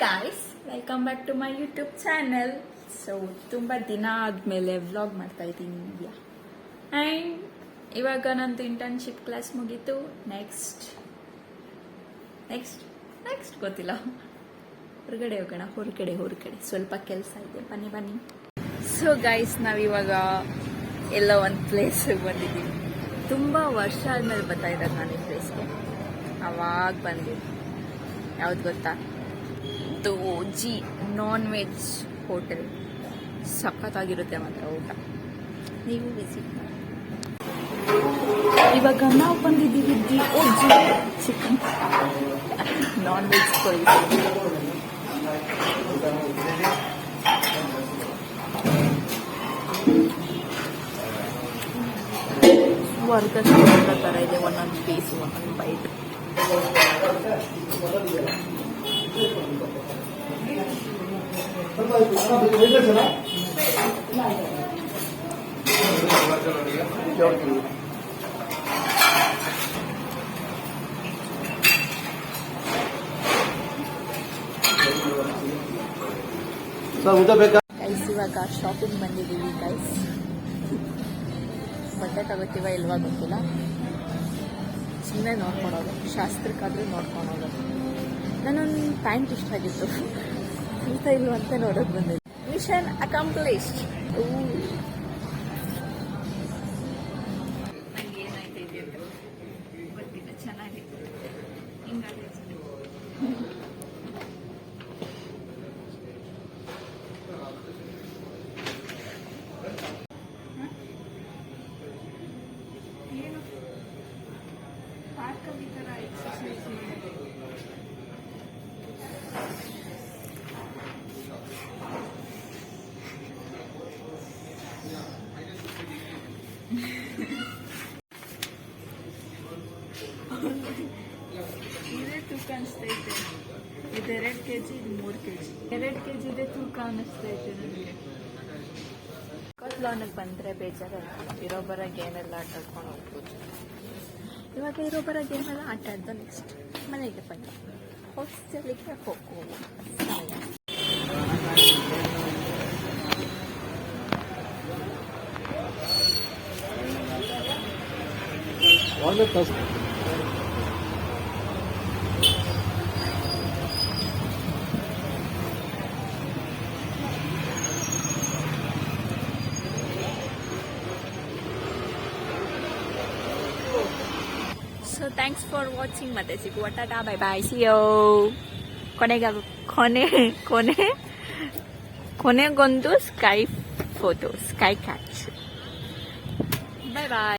Guys, welcome back to my YouTube channel. So ತುಂಬ ದಿನ ಆದಮೇಲೆ ವ್ಲಾಗ್ ಮಾಡ್ತಾ ಇದ್ದೀನಿ. ಆ್ಯಂಡ್ ಇವಾಗ ನಂದು ಇಂಟರ್ನ್ಶಿಪ್ ಕ್ಲಾಸ್ ಮುಗೀತು. ನೆಕ್ಸ್ಟ್ ಗೊತ್ತಿಲ್ಲ, ಹೊರಗಡೆ ಹೋಗೋಣ. ಹೊರಗಡೆ ಸ್ವಲ್ಪ ಕೆಲಸ ಇದೆ, ಬನ್ನಿ. ಸೊ ಗೈಸ್, ನಾವಿವಾಗ ಎಲ್ಲ ಒಂದು ಪ್ಲೇಸಿಗೆ ಬಂದಿದ್ದೀವಿ. ತುಂಬ ವರ್ಷ ಆದಮೇಲೆ ಬರ್ತಾ ಇದ್ದಾರೆ ನಾನು ಈ ಪ್ಲೇಸ್ಗೆ. ಅವಾಗ ಬಂದಿದ್ದು ಯಾವ್ದು ಗೊತ್ತಾ? G non veg hotel. ಸಖತ್ತಾಗಿರುತ್ತೆ ಮಾತ್ರ ಊಟ, ನೀವು ವಿಸಿಟ್ ಮಾಡಿ. ಇವಾಗ ನಾವು ಬಂದಿದ್ದೀವಿ ಜಿ ಚಿಕನ್ ನಾನ್ ವೆಜ್ ವರ್ಗ ಥರ ಇದೆ. ಒಂದೊಂದು ಪೀಸ್, ಒಂದೊಂದು ಬೈಟ್. ಗೈಸ್, ಇವಾಗ ಶಾಪಿಂಗ್ ಬಂದಿದ್ದೀವಿ ಗೈಸ್. ಬಟ್ಟೆ ತಗೋತೀವ ಇಲ್ವಾ ಗೊತ್ತಿಲ್ಲ, ಸುಮ್ಮನೆ ನೋಡ್ಕೊಳೋದು. ಶಾಸ್ತ್ರಕ್ಕಾದ್ರೂ ನೋಡ್ಕೊಳೋದು. ನಾನೊಂದು ಪ್ಯಾಂಟ್ ಇಷ್ಟ ಆಗಿತ್ತು, ಅಂತ ಇಲ್ವಂತ ನೋಡೋಕೆ ಬಂದಿದ್ದೆ. Mission accomplished. ನಂಗೆ ಏನಾಯ್ತು ಇದೆ ಅಂತ ಗೊತ್ತಿಲ್ಲ, ಚೆನ್ನಾಗಿತ್ತು. ಹಿಂಗಾಗಿ ಪಾರ್ಕಲ್ಲಿ ಈ ಥರ ಎಕ್ಸರ್ಸೈಸ್ ಮಾಡೋದು. ಇದೇ ತೂಕ ಅನಿಸ್ತೈತೆ. ಇದು 2 kg, ಇದು 3 kg. 2 kg ಇದೆ ತೂಕ ಅನ್ನಿಸ್ತೈತೆ ನನಗೆ. ಕೊತ್ಲೋನಿಗೆ ಬಂದರೆ ಬೇಜಾರಲ್ಲ, ಇರೋ ಬರೋ ಗೇಮೆಲ್ಲ ಆಟ ಆಡ್ಕೊಂಡು ಹೋಗ್ಬೋದು. ಇವಾಗ ಇರೋ ಬರೋ ಗೇಮೆಲ್ಲ ಆಟ ಆಡ್ದು ನೆಕ್ಸ್ಟ್ ಮನೆಗೆ ಬನ್ನಿ. ಹಾಸ್ಟೆಲಿಗೆ ಹೋಗುವ ಸಮಯ. So thanks for watching. ಮತ್ತೆ ಸಿಗುವ. Tata, bye bye, see you. ಕೊನೆಗೊಂದು sky photo, sky catch. Bye ಬಾಯ್.